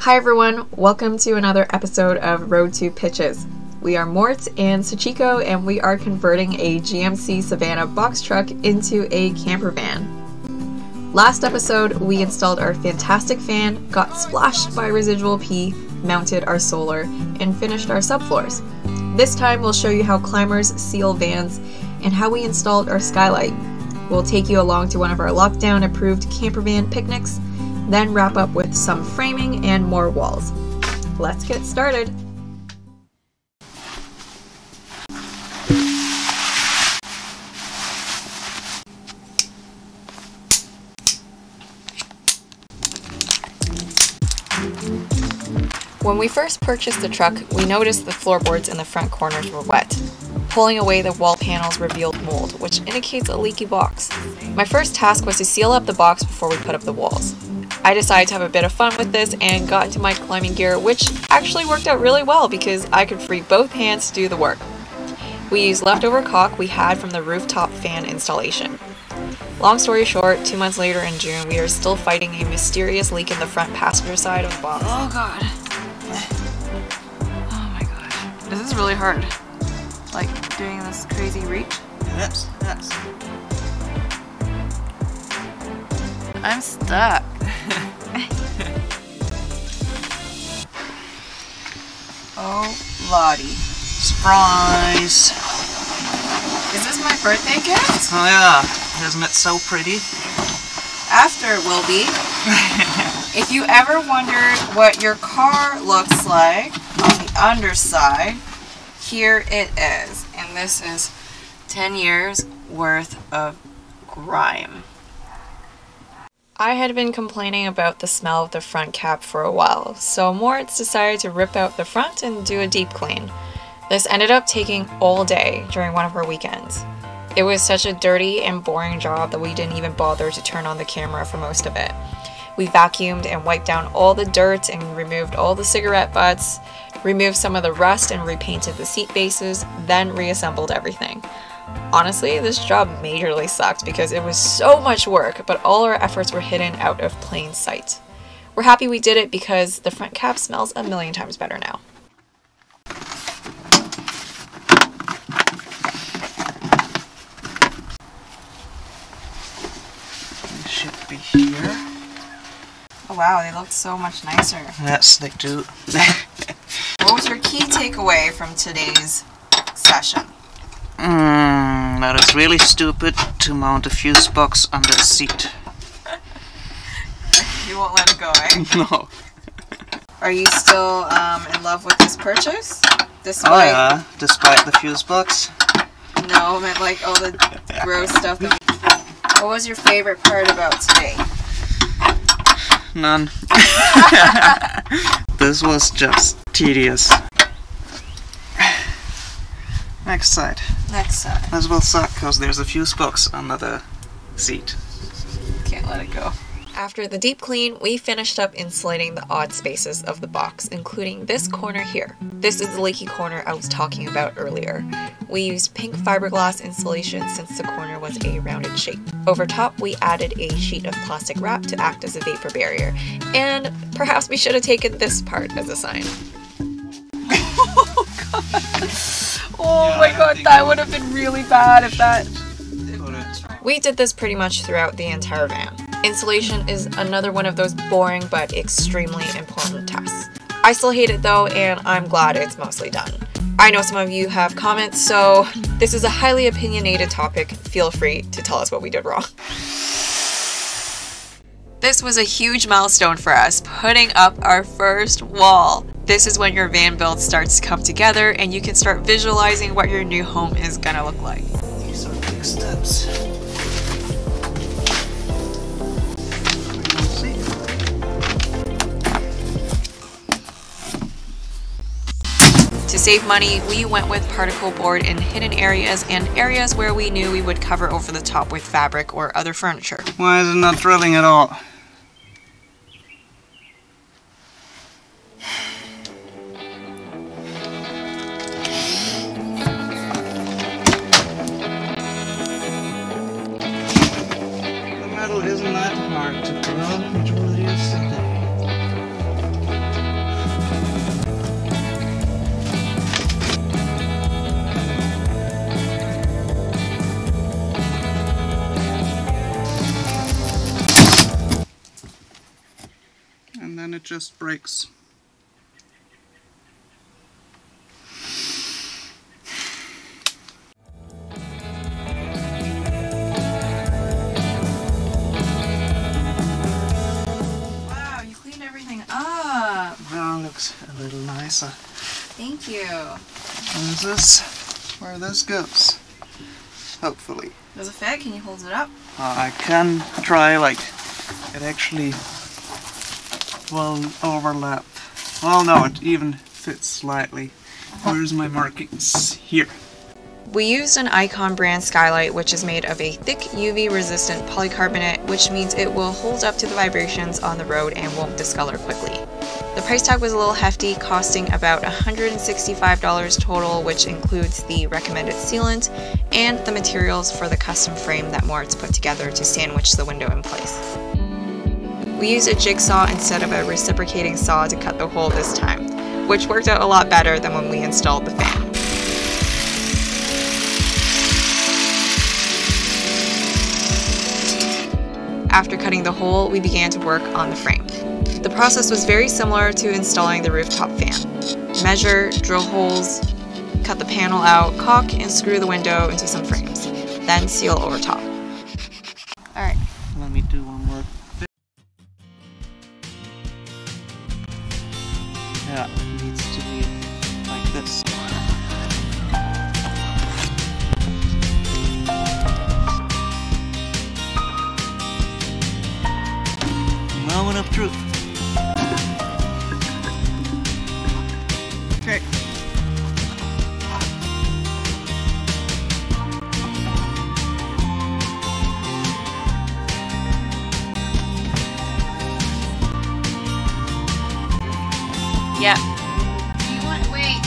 Hi everyone, welcome to another episode of Road to Pitches. We are Mort and Sachiko, and we are converting a GMC Savannah box truck into a camper van. Last episode, we installed our fantastic fan, got splashed by residual pee, mounted our solar, and finished our subfloors. This time we'll show you how climbers seal vans and how we installed our Skylight. We'll take you along to one of our lockdown approved camper van picnics, then wrap up with some framing and more walls. Let's get started. When we first purchased the truck, we noticed the floorboards in the front corners were wet. Pulling away the wall panels revealed mold, which indicates a leaky box. My first task was to seal up the box before we put up the walls. I decided to have a bit of fun with this and got into my climbing gear, which actually worked out really well because I could free both hands to do the work. We used leftover caulk we had from the rooftop fan installation. Long story short, 2 months later in June, we are still fighting a mysterious leak in the front passenger side of the box. Oh god. Oh my gosh. This is really hard. Like doing this crazy reach. Yes. I'm stuck. Oh, Lottie. Surprise! Is this my birthday gift? Oh yeah, isn't it so pretty? After it will be. If you ever wondered what your car looks like on the underside, here it is. And this is 10 years worth of grime. I had been complaining about the smell of the front cap for a while, so Moritz decided to rip out the front and do a deep clean. This ended up taking all day during one of our weekends. It was such a dirty and boring job that we didn't even bother to turn on the camera for most of it. We vacuumed and wiped down all the dirt and removed all the cigarette butts, removed some of the rust and repainted the seat bases, then reassembled everything. Honestly, this job majorly sucked because it was so much work, but all our efforts were hidden out of plain sight. We're happy we did it because the front cap smells a million times better now. They should be here. Oh wow, they look so much nicer. Yes, they do. What was your key takeaway from today's session? That it's really stupid to mount a fuse box under the seat. You won't let it go, eh? No. Are you still in love with this purchase? Despite... Oh yeah, despite the fuse box. No, I meant like all the gross stuff that... What was your favorite part about today? None. This was just tedious. Next side. Next side. This will suck because there's a fuse box under the seat. Can't let it go. After the deep clean, we finished up insulating the odd spaces of the box, including this corner here. This is the leaky corner I was talking about earlier. We used pink fiberglass insulation since the corner was a rounded shape. Over top, we added a sheet of plastic wrap to act as a vapor barrier. And perhaps we should have taken this part as a sign. Oh god! Oh my god, that would have been really bad if that... We did this pretty much throughout the entire van. Insulation is another one of those boring but extremely important tasks. I still hate it though, and I'm glad it's mostly done. I know some of you have comments, so this is a highly opinionated topic. Feel free to tell us what we did wrong. This was a huge milestone for us, putting up our first wall. This is when your van build starts to come together and you can start visualizing what your new home is gonna look like. These are big steps. To save money, we went with particle board in hidden areas and areas where we knew we would cover over the top with fabric or other furniture. Why is it not drilling at all? The metal isn't that hard to drill, it really is. then it just breaks. Wow, you cleaned everything up. Now it looks a little nicer. Thank you. This is where this goes. Hopefully. Does it fit? Can you hold it up? I can try, like, it actually will overlap. Well, no, it even fits slightly. Where's my markings? Here. We used an Icon brand Skylight, which is made of a thick UV resistant polycarbonate, which means it will hold up to the vibrations on the road and won't discolor quickly. The price tag was a little hefty, costing about $165 total, which includes the recommended sealant and the materials for the custom frame that Moritz put together to sandwich the window in place. We used a jigsaw instead of a reciprocating saw to cut the hole this time, which worked out a lot better than when we installed the fan. After cutting the hole, we began to work on the frame. The process was very similar to installing the rooftop fan. Measure, drill holes, cut the panel out, caulk, and screw the window into some frames. Then seal over top. Alright. Let me do one more. Yeah, it needs to be like this. Moment of truth. Okay. Yeah. Do you want? Wait.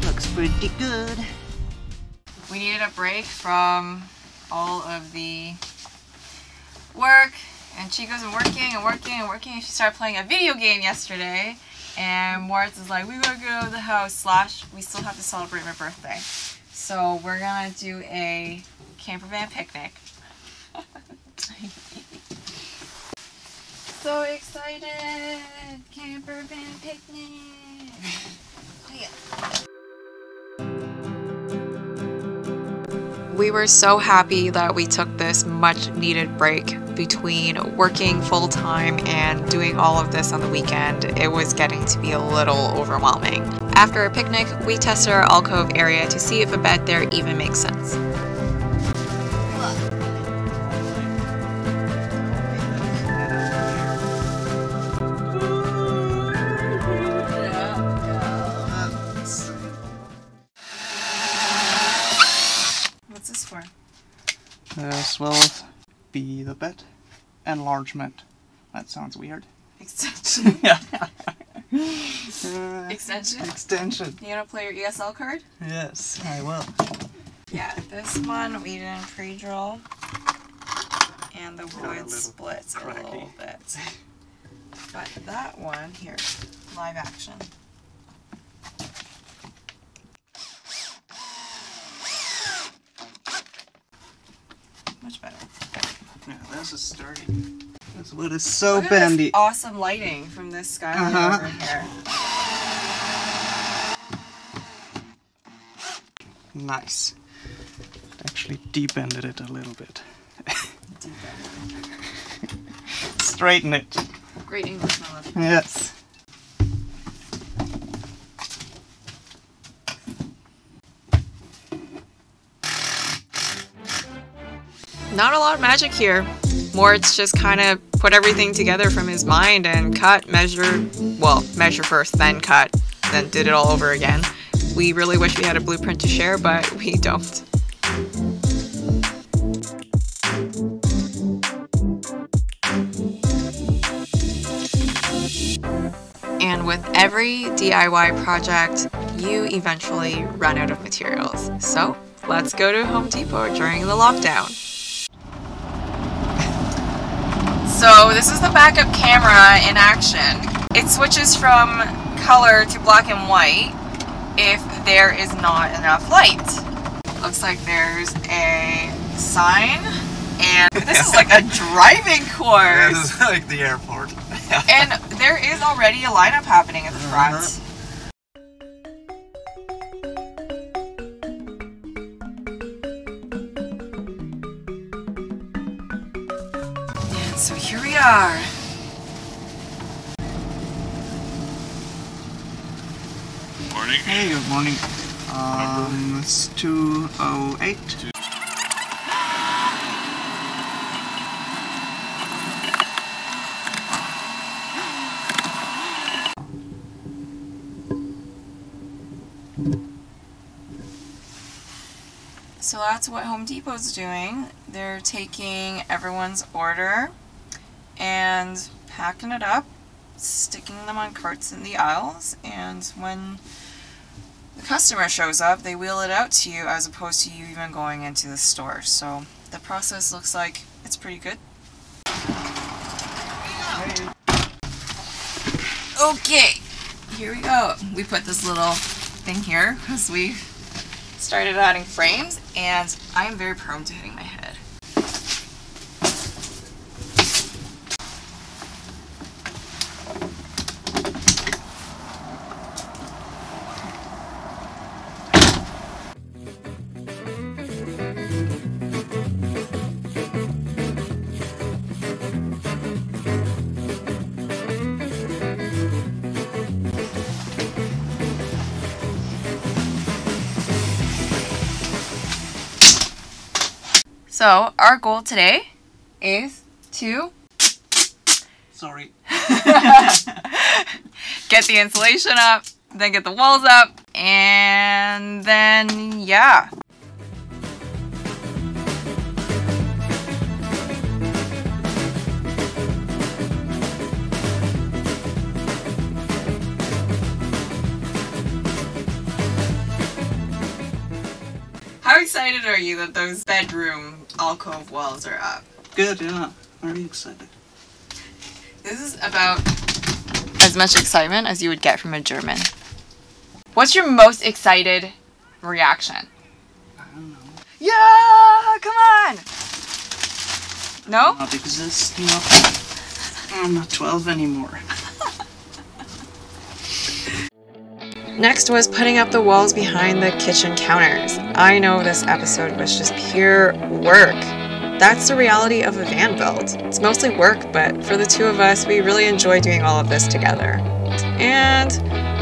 Looks pretty good. We needed a break from all of the work, and Chico's been working, and she started playing a video game yesterday, and Moritz is like, we gotta get out of the house, / we still have to celebrate my birthday. So we're gonna do a camper van picnic. So excited! Camper van picnic! We were so happy that we took this much needed break between working full-time and doing all of this on the weekend. It was getting to be a little overwhelming. After our picnic, we tested our alcove area to see if a bed there even makes sense. What's this for? This will be the bed enlargement. That sounds weird. Extension. Yeah. Extension? Extension. You gonna play your ESL card? Yes, I will. Yeah, this one we didn't pre-drill, and the wood splits a little bit. But that one, here, live action. Much better. Yeah, this is sturdy. This wood is so Look at bendy. this awesome lighting from this skylight over here. Nice. Actually deep-ended it a little bit. Straighten it. Great English, my love. Yes. Not a lot of magic here. Moritz just kind of put everything together from his mind and cut, measured, well, measure first, then cut, then did it all over again. We really wish we had a blueprint to share, but we don't. And with every DIY project, you eventually run out of materials. So let's go to Home Depot during the lockdown. So this is the backup camera in action. It switches from color to black and white if there is not enough light. Looks like there's a sign, and this is like a driving course. This is like the airport. And there is already a lineup happening at the front. And so here we are. Morning. Hey, good morning. It's 2:08. So that's what Home Depot's doing. They're taking everyone's order and packing it up, sticking them on carts in the aisles, and when the customer shows up, they wheel it out to you as opposed to you even going into the store. So the process looks like it's pretty good. Okay, here we go. We put this little thing here because we started adding frames, and I am very prone to hitting my head. So our goal today is to Sorry. get the insulation up, then get the walls up, and then yeah. How excited are you that those bedroom alcove walls are up? Good, yeah. Very excited. This is about as much excitement as you would get from a German. What's your most excited reaction? I don't know. Yeah, come on! No? Not exist, no. I'm not 12 anymore. Next was putting up the walls behind the kitchen counters. I know this episode was just pure work. That's the reality of a van build. It's mostly work, but for the two of us, we really enjoy doing all of this together. And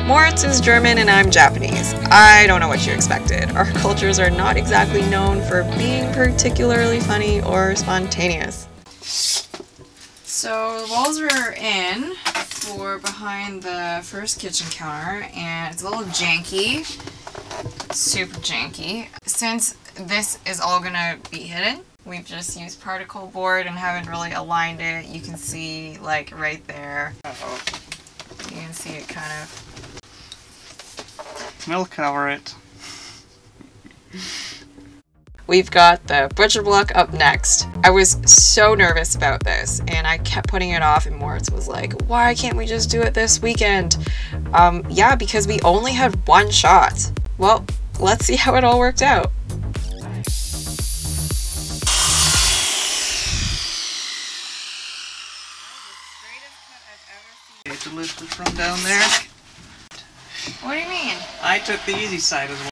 Moritz is German and I'm Japanese. I don't know what you expected. Our cultures are not exactly known for being particularly funny or spontaneous. So the walls are in for behind the first kitchen counter, and it's a little janky, super janky. Since this is all gonna be hidden, we've just used particle board and haven't really aligned it. You can see like right there. You can see it kind of. We'll cover it. We've got the butcher block up next. I was so nervous about this and I kept putting it off, and Moritz was like, why can't we just do it this weekend? Yeah, because we only had one shot. Well, let's see how it all worked out. You have to lift it from down there. What do you mean? I took the easy side as well.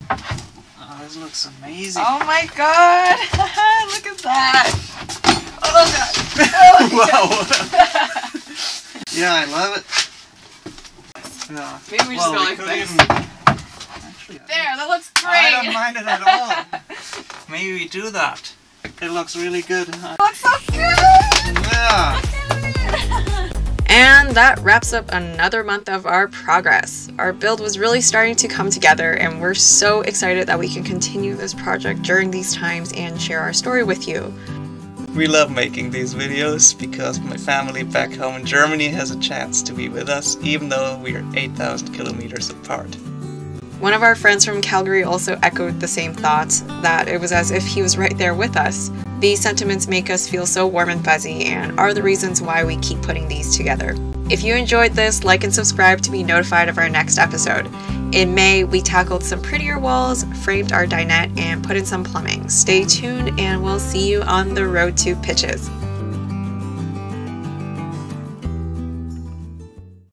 Oh, this looks amazing. Oh my god! Look at that! Oh god! Oh Wow! Yeah, I love it. Maybe we just go like this. Actually, There, that looks great! I don't mind it at all. Maybe we do that. It looks really good. It looks so good! Yeah! And that wraps up another month of our progress. Our build was really starting to come together, and we're so excited that we can continue this project during these times and share our story with you. We love making these videos because my family back home in Germany has a chance to be with us, even though we are 8,000 kilometers apart. One of our friends from Calgary also echoed the same thoughts, that it was as if he was right there with us. These sentiments make us feel so warm and fuzzy and are the reasons why we keep putting these together. If you enjoyed this, like and subscribe to be notified of our next episode. In May, we tackled some prettier walls, framed our dinette, and put in some plumbing. Stay tuned and we'll see you on the road to pitches.